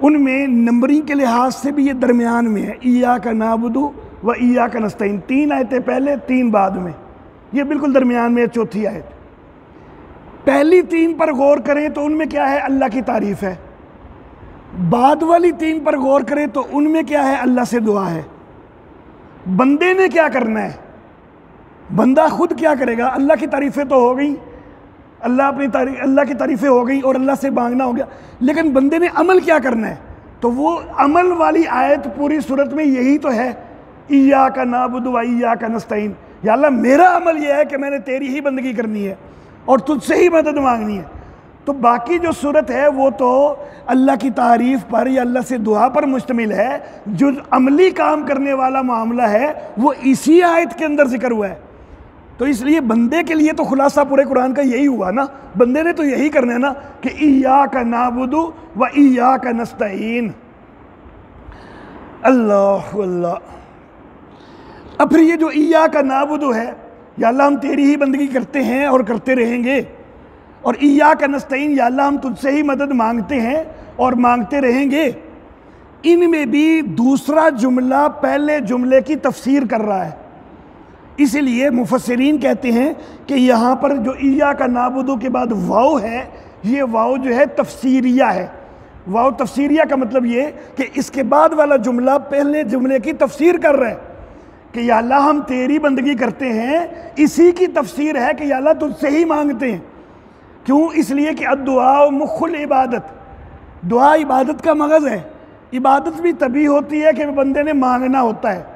उनमें नंबरिंग के लिहाज से भी ये दरमियान में है, इय्याका नअबुदु व इय्याका नस्तईन। 3 आयतें पहले, 3 बाद में, ये बिल्कुल दरमियान में है, चौथी आयत। पहली 3 पर गौर करें तो उनमें क्या है, अल्लाह की तारीफ़ है। बाद वाली 3 पर गौर करें तो उनमें क्या है, अल्लाह से दुआ है। बंदे ने क्या करना है, बंदा खुद क्या करेगा, अल्लाह की तारीफ़ें तो हो गई, अल्लाह की तारीफ़ें हो गई और अल्लाह से मांगना हो गया, लेकिन बंदे ने अमल क्या करना है। तो वो अमल वाली आयत पूरी सूरत में यही तो है, इय्याका नअबुदु व इय्याका नस्तईन। या अल्लाह मेरा अमल यह है कि मैंने तेरी ही बंदगी करनी है और तुझसे ही मदद मांगनी है। तो बाकी जो सूरत है वो तो अल्लाह की तारीफ़ पर या अल्लाह से दुआ पर मुश्तमिल है। जो अमली काम करने वाला मामला है वो इसी आयत के अंदर जिक्र हुआ है। तो इसलिए बंदे के लिए तो खुलासा पूरे कुरान का यही हुआ ना, बंदे ने तो यही करना है ना कि इय्याका नअबुदु व इय्याका नस्तईन। अल्लाह अल्लाह। अब फिर ये जो इय्याका नअबुदु है, या अल्लाह हम तेरी ही बंदगी करते हैं और करते रहेंगे, और इय्याका नस्तईन, या अल्लाह हम तुझसे ही मदद मांगते हैं और मांगते रहेंगे, इनमें भी दूसरा जुमला पहले जुमले की तफसीर कर रहा है। इसीलिए मुफस्सिरीन कहते हैं कि यहाँ पर जो इय्याका नअबुदु के बाद वाव है, ये वाव जो है तफसीरिया है। वाव तफसीरिया का मतलब ये कि इसके बाद वाला जुमला पहले जुमले की तफसीर कर रहा है कि या अल्लाह हम तेरी बंदगी करते हैं, इसी की तफसीर है कि या अल्लाह तुझसे ही मांगते हैं। क्यों? इसलिए कि अद्दुआ मुखुल इबादत, दुआ इबादत का मगज़ है। इबादत भी तभी होती है कि बंदे ने मांगना होता है।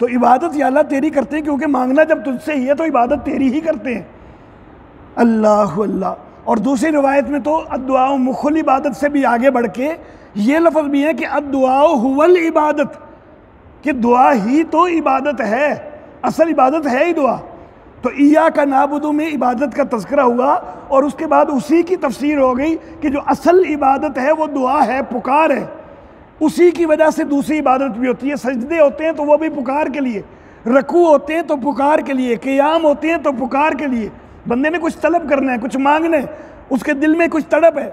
तो इबादत या अल्लाह तेरी करते हैं, क्योंकि मांगना जब तुझसे ही है तो इबादत तेरी ही करते हैं। अल्लाह अल्लाह। और दूसरी रिवायत में तो अद्दुआ मुखुल इबादत से भी आगे बढ़ के ये लफ्ज़ भी है कि अद्दुआ हुवल इबादत, कि दुआ ही तो इबादत है, असल इबादत है ही दुआ। तो इय्याका नअबुदु में इबादत का तज़किरा हुआ और उसके बाद उसी की तफसीर हो गई कि जो असल इबादत है वो दुआ है, पुकार है। उसी की वजह से दूसरी इबादत भी होती है। सजदे होते हैं तो वो भी पुकार के लिए, रकू होते हैं तो पुकार के लिए, क़ियाम होते हैं तो पुकार के लिए। बंदे ने कुछ तलब करना है, कुछ मांगना है, उसके दिल में कुछ तड़प है।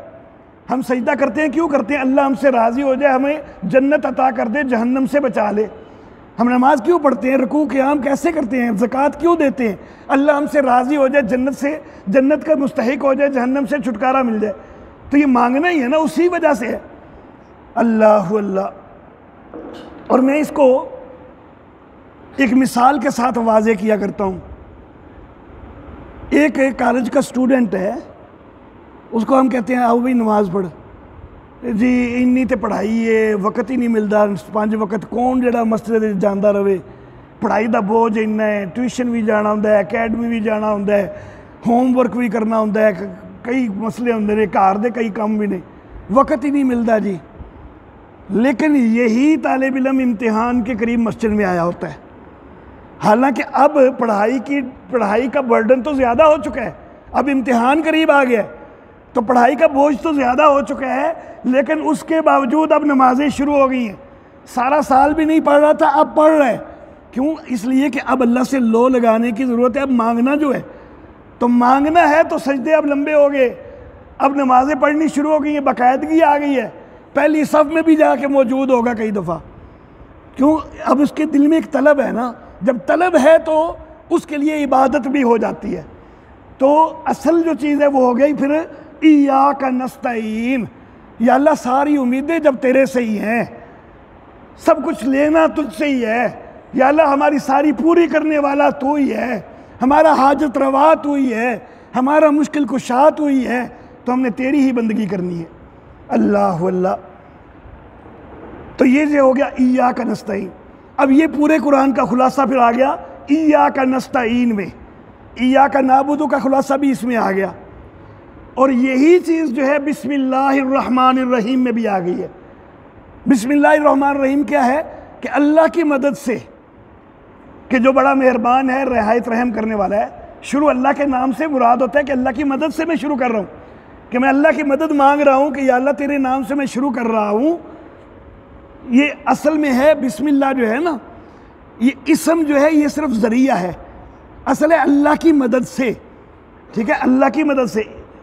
हम सजदा करते हैं, क्यों करते हैं? अल्लाह हमसे राज़ी हो जाए, हमें जन्नत अता कर दे, जहन्नम से बचा ले। हम नमाज क्यों पढ़ते हैं, रकू क़ियाम कैसे करते हैं, ज़कात क्यों देते हैं? अल्लाह हमसे राज़ी हो जाए, जन्नत का मुस्तहिक हो जाए, जहन्नम से छुटकारा मिल जाए। तो ये मांगना ही है ना, उसी वजह से है। अल्लाह अल्लाह। और मैं इसको एक मिसाल के साथ वाज़े किया करता हूँ। एक कॉलेज का स्टूडेंट है, उसको हम कहते हैं आओ भाई नमाज पढ़ जी, इन्नी तो पढ़ाई है, वक्त ही नहीं मिलता, 5 वक्त कौन जड़ा मस्जिद जाता रहे, पढ़ाई का बोझ इन्ना है, ट्यूशन भी जाना होंदा है, अकैडमी भी जाना होंदा है, होमवर्क भी करना होंदा है, कई मसले होंदे ने, घर दे कई काम भी नहीं, वक्त ही नहीं मिलता जी। लेकिन यही तालिब इल्म इम्तिहान के करीब मस्जिद में आया होता है। हालांकि अब पढ़ाई का बर्डन तो ज़्यादा हो चुका है, अब इम्तिहान करीब आ गया है तो पढ़ाई का बोझ तो ज़्यादा हो चुका है, लेकिन उसके बावजूद अब नमाजें शुरू हो गई हैं। सारा साल भी नहीं पढ़ रहा था, अब पढ़ रहा है। क्यों? इसलिए कि अब अल्लाह से लो लगाने की ज़रूरत है। अब मांगना जो है, तो मांगना है तो सजदे अब लंबे हो गए, अब नमाजें पढ़नी शुरू हो गई हैं, बाकायदगी आ गई है, पहली सफ़ में भी जाके मौजूद होगा कई दफ़ा। क्यों? अब उसके दिल में एक तलब है ना, जब तलब है तो उसके लिए इबादत भी हो जाती है। तो असल जो चीज़ है वो हो गई फिर इय्याका नस्तईन, या अल्लाह सारी उम्मीदें जब तेरे से ही हैं, सब कुछ लेना तुझसे ही है, या अल्लाह हमारी सारी पूरी करने वाला तू ही है, हमारा हाजत रवा तू ही है, हमारा मुश्किल कुशा तू ही है, तो हमने तेरी ही बंदगी करनी है। अल्लाह अल्लाह। तो ये जो हो गया इय्याका नस्तईन। अब ये पूरे कुरान का खुलासा फिर आ गया इय्याका नस्तईन में इय्याका नाबुदु का खुलासा भी इसमें आ गया। और यही चीज़ जो है बिस्मिल्लाहिर्रहमानिर्रहीम में भी आ गई है। बिस्मिल्लाहिर्रहमानिर्रहीम क्या है कि अल्लाह की मदद से, कि जो बड़ा मेहरबान है, रियायत रहम करने वाला है। शुरू अल्लाह के नाम से मुराद होता है कि अल्लाह की मदद से मैं शुरू कर रहा हूँ, कि मैं अल्लाह की मदद मांग रहा हूँ कि या अल्लाह तेरे नाम से मैं शुरू कर रहा हूँ। ये असल में है बिस्मिल्लाह जो है ना, ये इसम जो है ये सिर्फ ज़रिया है, असल है अल्लाह की मदद से। ठीक है, अल्लाह की मदद से,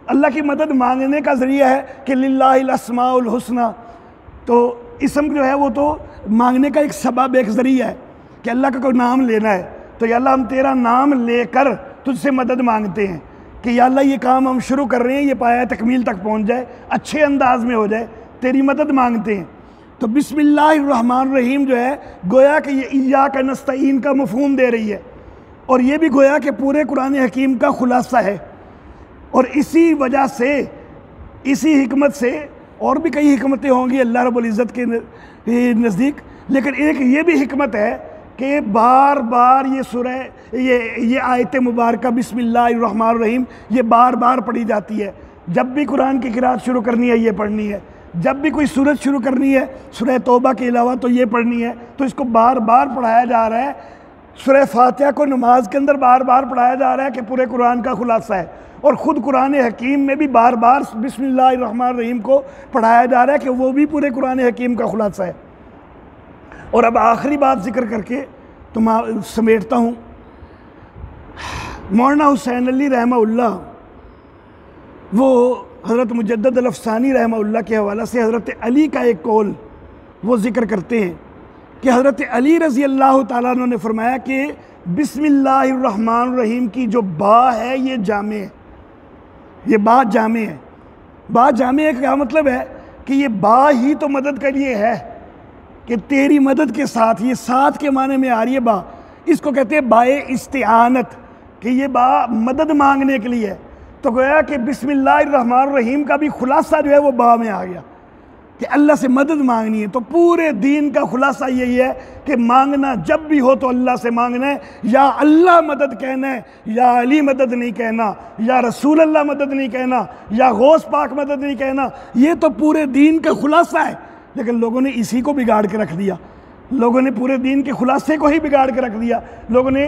अल्लाह की मदद मांगने का ज़रिया है कि लिल्लाहिल अस्माउल हुस्ना। तो इसम जो है वो तो मांगने का एक सबब, एक ज़रिया है कि अल्लाह का कोई नाम लेना है, तो या अल्लाह हम तेरा नाम लेकर तुझसे मदद मांगते हैं कि या अल्लाह ये काम हम शुरू कर रहे हैं, ये पाया तकमील तक पहुंच जाए, अच्छे अंदाज में हो जाए, तेरी मदद मांगते हैं। तो बिस्मिल्लाहिर्रहमानिर्रहीम जो है गोया कि ये इय्याका नस्तईन का मफ़हूम दे रही है, और ये भी गोया कि पूरे कुरान हकीम का खुलासा है। और इसी वजह से, इसी हिकमत से, और भी कई हिकमतें होंगी अल्लाह रब्बुल इज़्ज़त के नज़दीक, लेकिन एक ये भी हिकमत है कि बार बार ये सूरह, ये आयत मुबारक बिस्मिल्लाहिर्रहमानिर्रहीम ये बार बार पढ़ी जाती है। जब भी कुरान की क़िराअत शुरू करनी है ये पढ़नी है, जब भी कोई सूरत शुरू करनी है सूरह तौबा के अलावा तो ये पढ़नी है। तो इसको बार बार पढ़ाया जा रहा है। सूरह फातिहा को नमाज के अंदर बार बार पढ़ाया जा रहा है कि पूरे कुरान का खुलासा है, और ख़ुद कुरान हकीम में भी बार बार बिस्मिल्लाहिर्रहमानिर्रहीम को पढ़ाया जा रहा है कि वो भी पूरे कुरान हकीम का खुलासा है। और अब आखिरी बात जिक्र करके तो मैं समेटता हूँ। मौलाना हुसैन अली रहमहुल्लाह, वो हज़रत मुजद्दद अल-अफ़सानी रहमहुल्लाह के हवाला से हज़रत अली का एक कौल वो ज़िक्र करते हैं कि हज़रत अली रज़ी अल्लाह ताला अन्हु ने फरमाया कि बिस्मिल्लाहिर्रहमानिर्रहीम की जो बा है ये जामे है, ये बा जामे है। बा जामे का क्या मतलब है कि ये बा ही तो मदद के लिए है, कि तेरी मदद के साथ, ये साथ के माने में आ रही है बा, इसको कहते हैं बाए इस्तिआनत, कि ये बा मदद मांगने के लिए है। तो गोया कि बिस्मिल्लाहिर्रहमानिर्रहीम का भी खुलासा जो है वो बा में आ गया कि अल्लाह से मदद मांगनी है। तो पूरे दीन का खुलासा यही है कि मांगना जब भी हो तो अल्लाह से मांगना है, या अल्लाह मदद कहना है, या अली मदद नहीं कहना, या रसूल अल्लाह मदद नहीं कहना, या गौस पाक मदद नहीं कहना। ये तो पूरे दीन का खुलासा है, लेकिन लोगों ने इसी को बिगाड़ के रख दिया। लोगों ने पूरे दीन के खुलासे को ही बिगाड़ के रख दिया। लोगों ने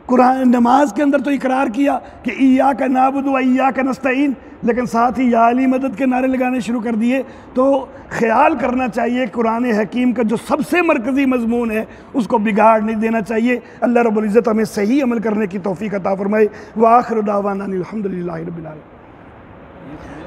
कुरान नमाज के अंदर तो इकरार किया कि इय्याका नाबुदु व इय्याका नस्तईन, लेकिन साथ ही या अली मदद के नारे लगाने शुरू कर दिए। तो ख्याल करना चाहिए कुरान हकीम का जो सबसे मरकज़ी मजमून है उसको बिगाड़ नहीं देना चाहिए। अल्लाह रब्बुल इज़्ज़त हमें सही अमल करने की तौफ़ीक़ अता फ़रमाए। व आखिरु दावाना अनिल हम्दुलिल्लाहि रब्बिल आलमीन।